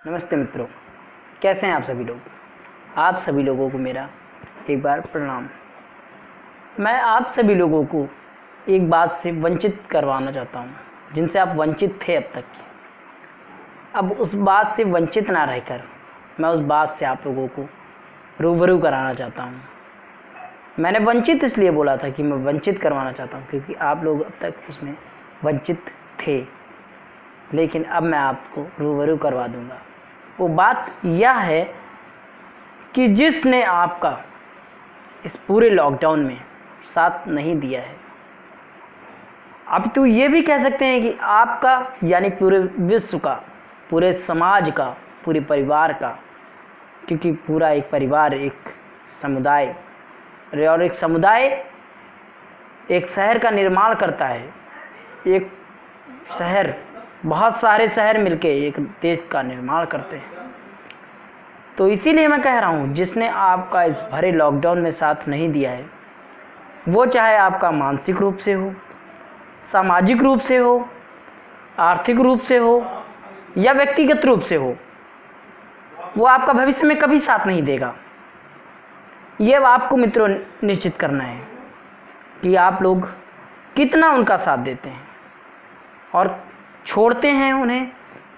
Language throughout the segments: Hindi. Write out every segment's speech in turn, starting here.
नमस्ते मित्रों, कैसे हैं आप सभी लोग। आप सभी लोगों को मेरा एक बार प्रणाम। मैं आप सभी लोगों को एक बात से वंचित करवाना चाहता हूं, जिनसे आप वंचित थे अब तक की। अब उस बात से वंचित ना रहकर मैं उस बात से आप लोगों को रूबरू कराना चाहता हूं। मैंने वंचित इसलिए बोला था कि मैं वंचित करवाना चाहता हूं, क्योंकि आप लोग अब तक उसमें वंचित थे, लेकिन अब मैं आपको रूबरू करवा दूंगा। वो बात यह है कि जिसने आपका इस पूरे लॉकडाउन में साथ नहीं दिया है, अब तो ये भी कह सकते हैं कि आपका यानी पूरे विश्व का, पूरे समाज का, पूरे परिवार का, क्योंकि पूरा एक परिवार एक समुदाय, और एक समुदाय एक शहर का निर्माण करता है। एक शहर, बहुत सारे शहर मिलके एक देश का निर्माण करते हैं। तो इसीलिए मैं कह रहा हूँ, जिसने आपका इस भरे लॉकडाउन में साथ नहीं दिया है, वो चाहे आपका मानसिक रूप से हो, सामाजिक रूप से हो, आर्थिक रूप से हो या व्यक्तिगत रूप से हो, वो आपका भविष्य में कभी साथ नहीं देगा। ये आपको मित्रों निश्चित करना है कि आप लोग कितना उनका साथ देते हैं और छोड़ते हैं उन्हें,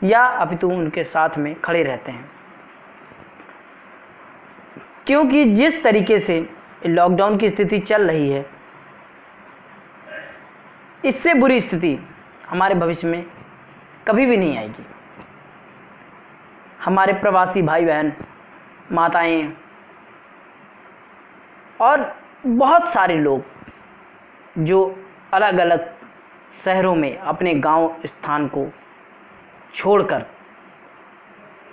या अपितु उनके साथ में खड़े रहते हैं। क्योंकि जिस तरीके से लॉकडाउन की स्थिति चल रही है, इससे बुरी स्थिति हमारे भविष्य में कभी भी नहीं आएगी। हमारे प्रवासी भाई बहन, माताएं और बहुत सारे लोग जो अलग अलग शहरों में अपने गांव स्थान को छोड़कर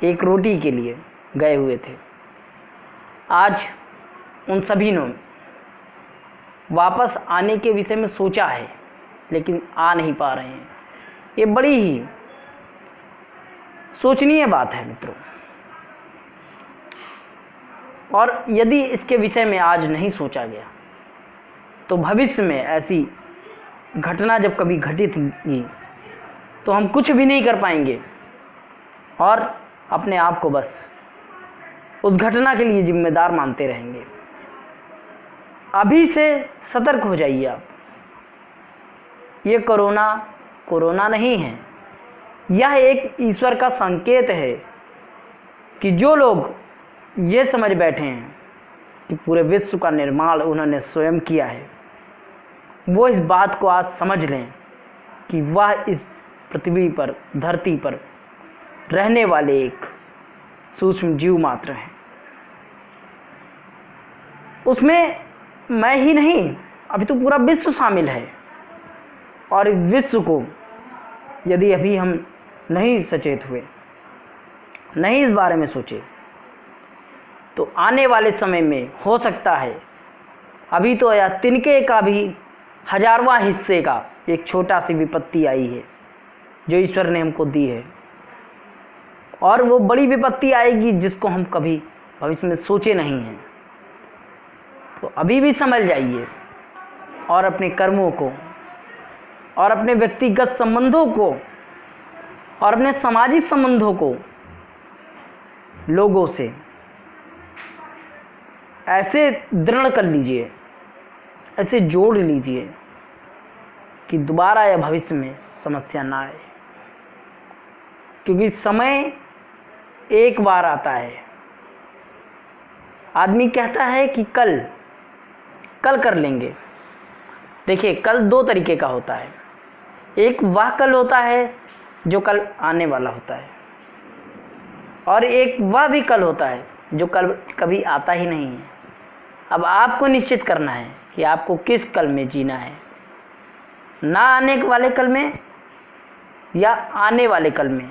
एक रोटी के लिए गए हुए थे, आज उन सभी ने वापस आने के विषय में सोचा है, लेकिन आ नहीं पा रहे हैं। ये बड़ी ही सोचनीय बात है मित्रों। और यदि इसके विषय में आज नहीं सोचा गया, तो भविष्य में ऐसी घटना जब कभी घटित होगी तो हम कुछ भी नहीं कर पाएंगे और अपने आप को बस उस घटना के लिए जिम्मेदार मानते रहेंगे। अभी से सतर्क हो जाइए आप। ये कोरोना नहीं है, यह एक ईश्वर का संकेत है कि जो लोग ये समझ बैठे हैं कि पूरे विश्व का निर्माण उन्होंने स्वयं किया है, वो इस बात को आज समझ लें कि वह इस पृथ्वी पर, धरती पर रहने वाले एक सूक्ष्म जीव मात्र हैं। उसमें मैं ही नहीं, अभी तो पूरा विश्व शामिल है। और इस विश्व को यदि अभी हम नहीं सचेत हुए, नहीं इस बारे में सोचे, तो आने वाले समय में हो सकता है, अभी तो या तिनके का भी 1000वां हिस्से का एक छोटा सी विपत्ति आई है जो ईश्वर ने हमको दी है, और वो बड़ी विपत्ति आएगी जिसको हम कभी भविष्य में सोचे नहीं हैं। तो अभी भी समझ जाइए और अपने कर्मों को और अपने व्यक्तिगत संबंधों को और अपने सामाजिक संबंधों को लोगों से ऐसे दृढ़ कर लीजिए, ऐसे जोड़ लीजिए कि दोबारा या भविष्य में समस्या ना आए। क्योंकि समय एक बार आता है। आदमी कहता है कि कल कर लेंगे। देखिए, कल दो तरीके का होता है। एक वह कल होता है जो कल आने वाला होता है, और एक वह भी कल होता है जो कल कभी आता ही नहीं है। अब आपको निश्चित करना है कि आपको किस कल में जीना है, ना आने वाले कल में या आने वाले कल में।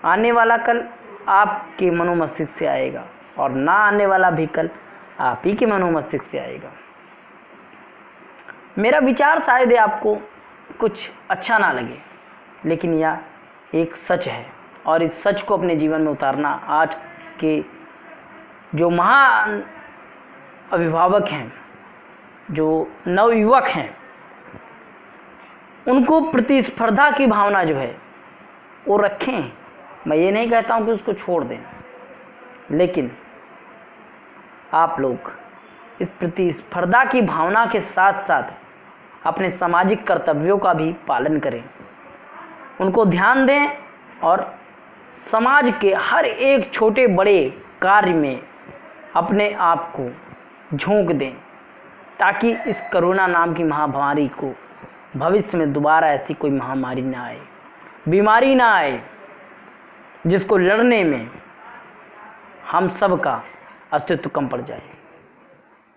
आने वाला कल आपके मनोमस्तिष्क से आएगा, और ना आने वाला भी कल आप ही के मनोमस्तिष्क से आएगा। मेरा विचार शायद आपको कुछ अच्छा ना लगे, लेकिन यह एक सच है, और इस सच को अपने जीवन में उतारना आज के जो महान अभिभावक हैं, जो नवयुवक हैं, उनको प्रतिस्पर्धा की भावना जो है वो रखें। मैं ये नहीं कहता हूँ कि उसको छोड़ दें, लेकिन आप लोग इस प्रतिस्पर्धा की भावना के साथ साथ अपने सामाजिक कर्तव्यों का भी पालन करें, उनको ध्यान दें और समाज के हर एक छोटे बड़े कार्य में अपने आप को झोंक दें, ताकि इस कोरोना नाम की महामारी को भविष्य में दोबारा ऐसी कोई महामारी ना आए, बीमारी ना आए, जिसको लड़ने में हम सब का अस्तित्व कम पड़ जाए।